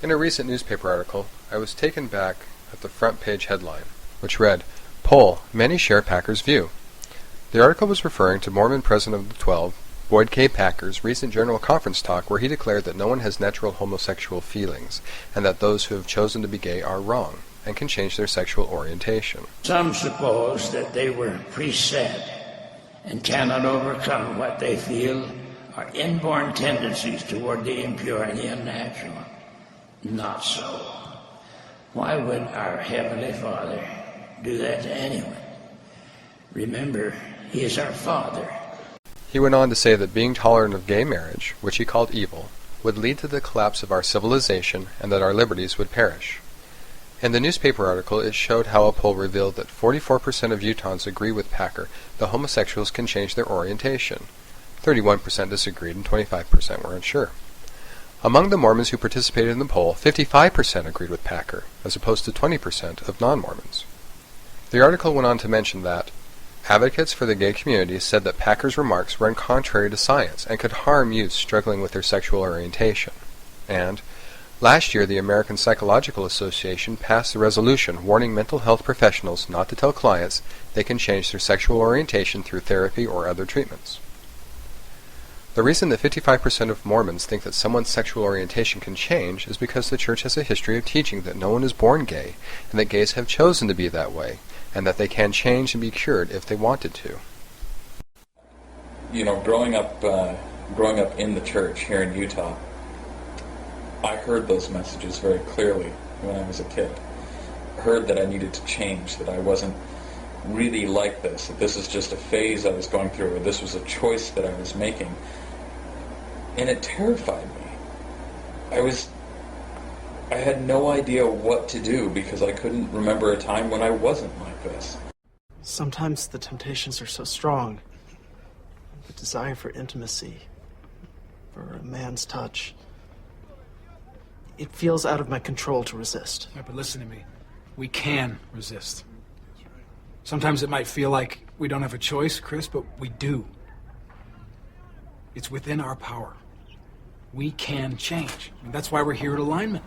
In a recent newspaper article, I was taken back at the front page headline, which read, "Poll, Many Share Packer's View." The article was referring to Mormon President of the 12, Boyd K. Packer's recent General Conference talk where he declared that no one has natural homosexual feelings, and that those who have chosen to be gay are wrong, and can change their sexual orientation. Some suppose that they were preset and cannot overcome what they feel are inborn tendencies toward the impure and the unnatural. Not so. Why would our Heavenly Father do that to anyone? Remember, He is our Father. He went on to say that being tolerant of gay marriage, which he called evil, would lead to the collapse of our civilization and that our liberties would perish. In the newspaper article, it showed how a poll revealed that 44% of Utahns agree with Packer that homosexuals can change their orientation. 31% disagreed and 25% were unsure. Among the Mormons who participated in the poll, 55% agreed with Packer, as opposed to 20% of non-Mormons. The article went on to mention that advocates for the gay community said that Packer's remarks ran contrary to science and could harm youths struggling with their sexual orientation. And last year, the American Psychological Association passed a resolution warning mental health professionals not to tell clients they can change their sexual orientation through therapy or other treatments. The reason that 55% of Mormons think that someone's sexual orientation can change is because the church has a history of teaching that no one is born gay, and that gays have chosen to be that way, and that they can change and be cured if they wanted to. You know, growing up in the church here in Utah, I heard those messages very clearly when I was a kid. I heard that I needed to change, that I wasn't really like this, that this is just a phase I was going through, or this was a choice that I was making. And it terrified me. I had no idea what to do because I couldn't remember a time when I wasn't like this. Sometimes the temptations are so strong. The desire for intimacy, for a man's touch. It feels out of my control to resist. Yeah, but listen to me. We can resist. Sometimes it might feel like we don't have a choice, Chris, but we do. It's within our power. We can change. I mean, that's why we're here at Alignment.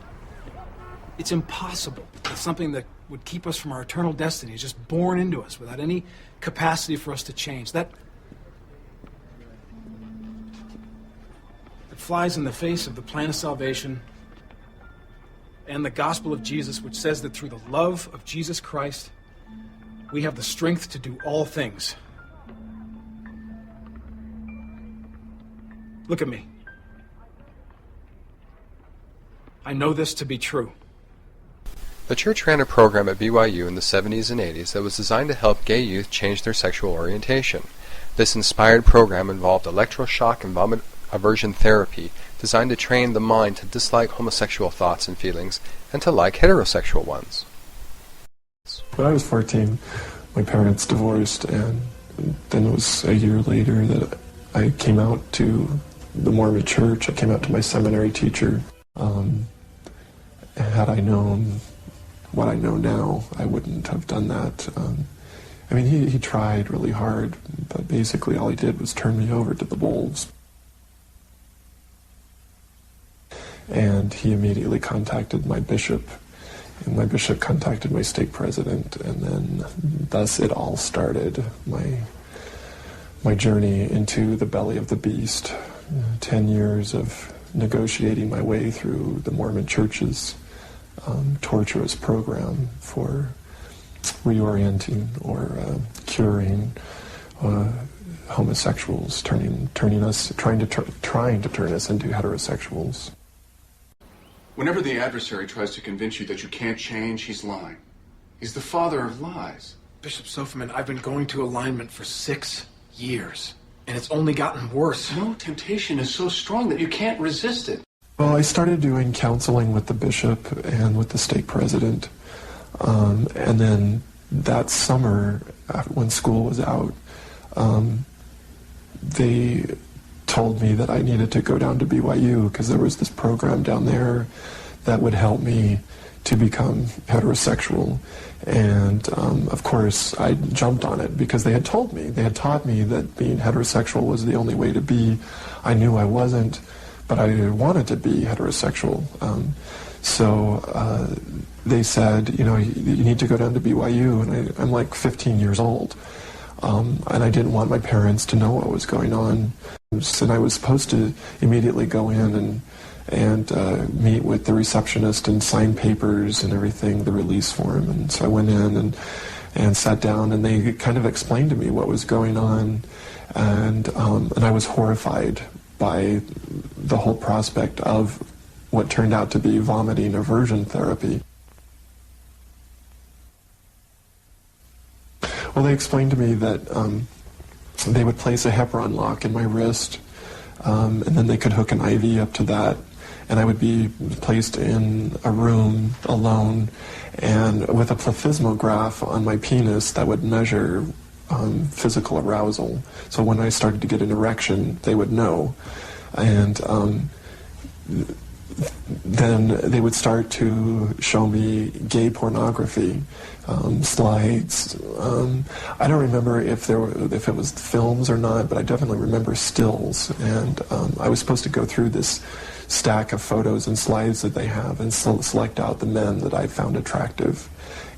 It's impossible that something that would keep us from our eternal destiny is just born into us without any capacity for us to change. That flies in the face of the plan of salvation and the gospel of Jesus, which says that through the love of Jesus Christ, we have the strength to do all things. Look at me. I know this to be true. The church ran a program at BYU in the 70s and 80s that was designed to help gay youth change their sexual orientation. This inspired program involved electroshock and aversion therapy, designed to train the mind to dislike homosexual thoughts and feelings and to like heterosexual ones. When I was 14, my parents divorced, and then it was a year later that I came out to the Mormon church. I came out to my seminary teacher. Had I known what I know now, I wouldn't have done that. I mean, he tried really hard, but basically all he did was turn me over to the wolves. And he immediately contacted my bishop, and my bishop contacted my stake president, and then thus it all started. My journey into the belly of the beast, 10 years of negotiating my way through the Mormon Church's torturous program for reorienting or curing homosexuals, trying to turn us into heterosexuals. Whenever the adversary tries to convince you that you can't change, he's lying. He's the father of lies. Bishop Soferman, I've been going to Alignment for 6 years, and it's only gotten worse. No, temptation is so strong that you can't resist it. Well, I started doing counseling with the bishop and with the stake president, and then that summer, when school was out, they told me that I needed to go down to BYU because there was this program down there that would help me to become heterosexual. And of course, I jumped on it because they had taught me that being heterosexual was the only way to be. I knew I wasn't, but I wanted to be heterosexual. So they said, you need to go down to BYU, and I'm like 15 years old. And I didn't want my parents to know what was going on. And I was supposed to immediately go in and meet with the receptionist and sign papers and everything, the release form. And so I went in and sat down, and they kind of explained to me what was going on. And I was horrified by the whole prospect of what turned out to be vomiting aversion therapy. Well, they explained to me that they would place a heparin lock in my wrist, and then they could hook an IV up to that, and I would be placed in a room alone and with a plethysmograph on my penis that would measure physical arousal. So when I started to get an erection, they would know. And then they would start to show me gay pornography slides. I don't remember if it was films or not, but I definitely remember stills. And I was supposed to go through this stack of photos and slides that they have and select out the men that I found attractive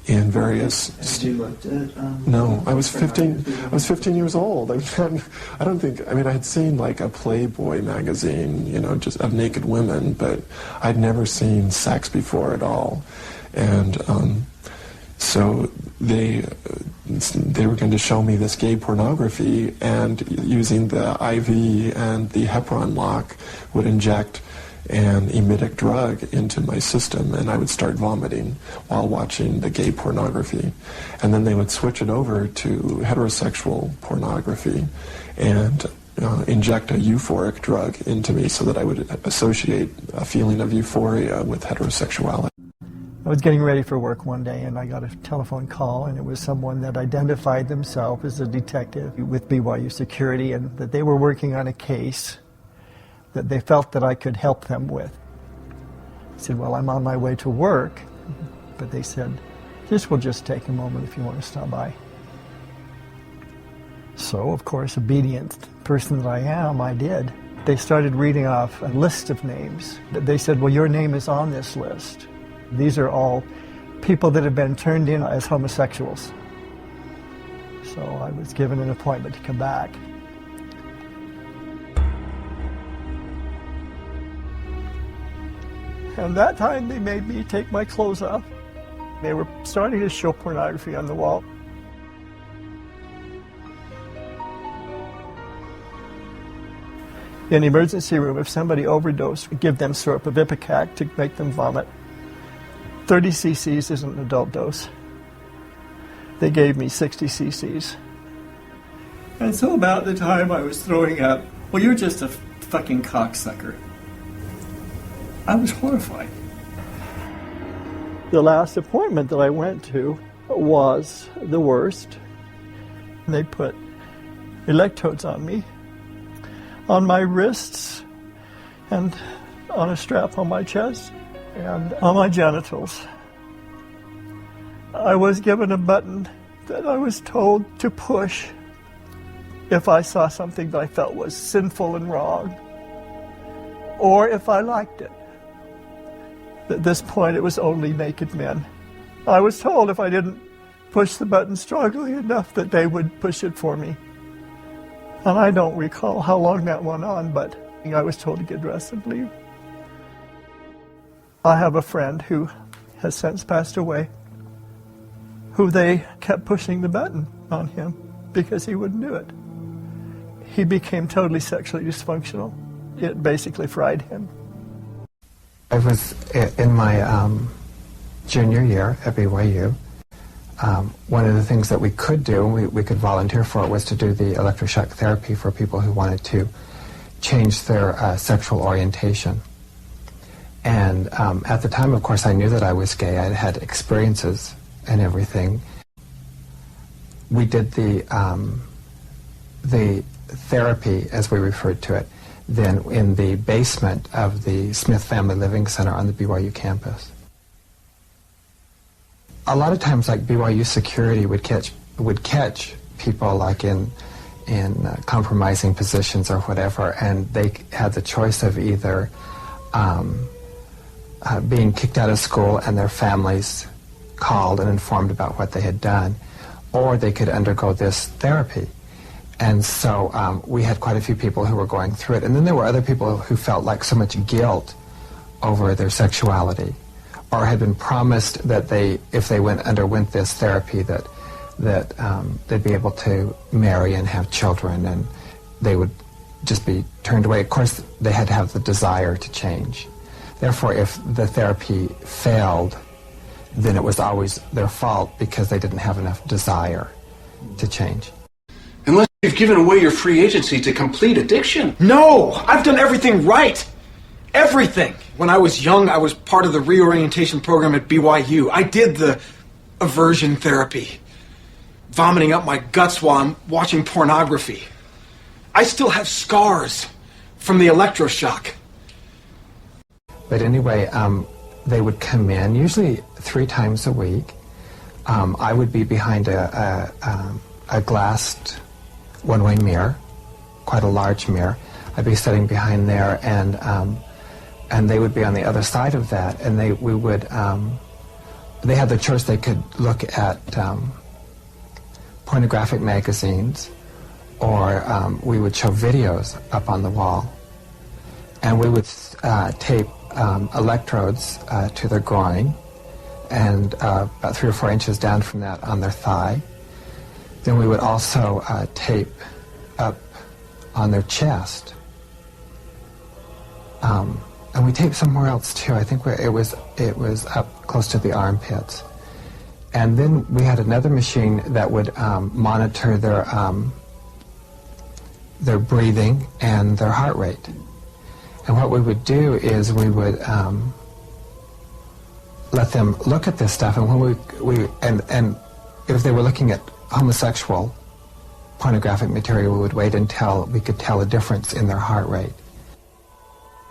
in various. Had you looked at? No, I was 15. I was 15 years old. I had seen like a Playboy magazine, just of naked women, but I'd never seen sex before at all. And so they were going to show me this gay pornography, and using the IV and the heparin lock would inject an emetic drug into my system, and I would start vomiting while watching the gay pornography. And then they would switch it over to heterosexual pornography and inject a euphoric drug into me so that I would associate a feeling of euphoria with heterosexuality. I was getting ready for work one day, and I got a telephone call, and it was someone that identified themselves as a detective with BYU security, and that they were working on a case that they felt that I could help them with. I said, well, I'm on my way to work, but they said, this will just take a moment if you want to stop by. So, of course, obedient person that I am, I did. They started reading off a list of names. They said, well, your name is on this list. These are all people that have been turned in as homosexuals. So I was given an appointment to come back. And that time they made me take my clothes off. They were starting to show pornography on the wall. In the emergency room, if somebody overdosed, we'd give them syrup of Ipecac to make them vomit. 30 cc's is an adult dose. They gave me 60 cc's. And so about the time I was throwing up, well, you're just a fucking cocksucker. I was horrified. The last appointment that I went to was the worst. They put electrodes on me, on my wrists, and on a strap on my chest, and on my genitals. I was given a button that I was told to push if I saw something that I felt was sinful and wrong, or if I liked it. At this point, it was only naked men. I was told if I didn't push the button strongly enough that they would push it for me. And I don't recall how long that went on, but I was told to get dressed and leave. I have a friend who has since passed away, who they kept pushing the button on him because he wouldn't do it. He became totally sexually dysfunctional. It basically fried him. I was in my junior year at BYU. One of the things that we could do, we could volunteer for, was to do the electroshock therapy for people who wanted to change their sexual orientation. And at the time, of course, I knew that I was gay. I had experiences and everything. We did the therapy, as we referred to it, then in the basement of the Smith Family Living Center on the BYU campus. A lot of times, like, BYU security would catch people like in compromising positions or whatever, and they had the choice of either being kicked out of school and their families called and informed about what they had done, or they could undergo this therapy. And so we had quite a few people who were going through it. And then there were other people who felt like so much guilt over their sexuality, or had been promised that if they underwent this therapy, that they'd be able to marry and have children, and they would just be turned away. Of course, they had to have the desire to change. Therefore, if the therapy failed, then it was always their fault because they didn't have enough desire to change. Unless you've given away your free agency to complete addiction. No! I've done everything right! Everything! When I was young, I was part of the reorientation program at BYU. I did the aversion therapy, vomiting up my guts while I'm watching pornography. I still have scars from the electroshock. But anyway, they would come in, usually 3 times a week. I would be behind a glassed one-way mirror, quite a large mirror. I'd be sitting behind there, and they would be on the other side of that, and they had the choice. They could look at pornographic magazines, or we would show videos up on the wall, and we would tape electrodes to their groin, and about 3 or 4 inches down from that on their thigh. Then we would also tape up on their chest. And we taped somewhere else too. I think it was up close to the armpits. And then we had another machine that would monitor their breathing and their heart rate. And what we would do is we would let them look at this stuff, and when and if they were looking at homosexual pornographic material, we would wait until we could tell a difference in their heart rate.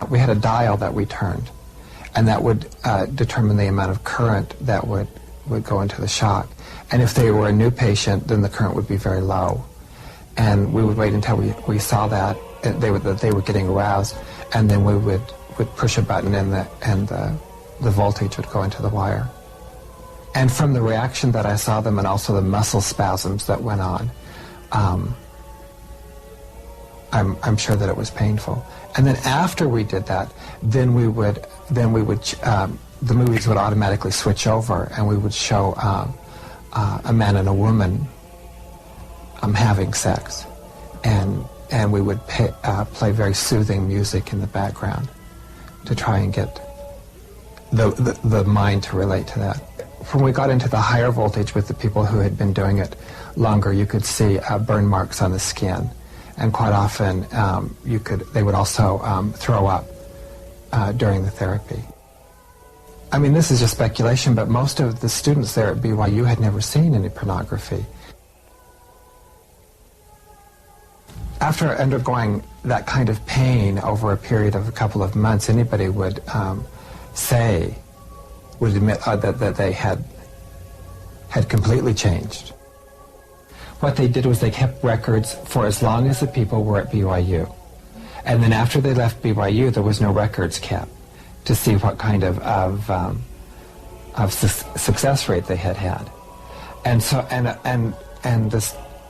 We had a dial that we turned, and that would determine the amount of current that would go into the shock. And if they were a new patient, then the current would be very low. And we would wait until we saw that they were getting aroused, and then we would push a button, and the voltage would go into the wire. And from the reaction that I saw them, and also the muscle spasms that went on, I'm sure that it was painful. And then after we did that, then we would the movies would automatically switch over, and we would show a man and a woman having sex, and we would play very soothing music in the background to try and get the mind to relate to that. When we got into the higher voltage with the people who had been doing it longer, you could see burn marks on the skin, and quite often they would also throw up during the therapy. I mean, this is just speculation, but most of the students there at BYU had never seen any pornography. After undergoing that kind of pain over a period of a couple of months, anybody would admit that they had completely changed. What they did was they kept records for as long as the people were at BYU. And then after they left BYU, there was no records kept to see what kind of success rate they had. And so, and the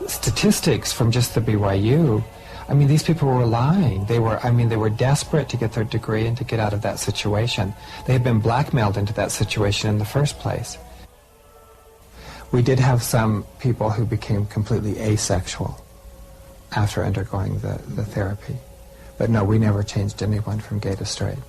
statistics from just the BYU, I mean, these people were lying. They were desperate to get their degree and to get out of that situation. They had been blackmailed into that situation in the first place. We did have some people who became completely asexual after undergoing the therapy. But no, we never changed anyone from gay to straight.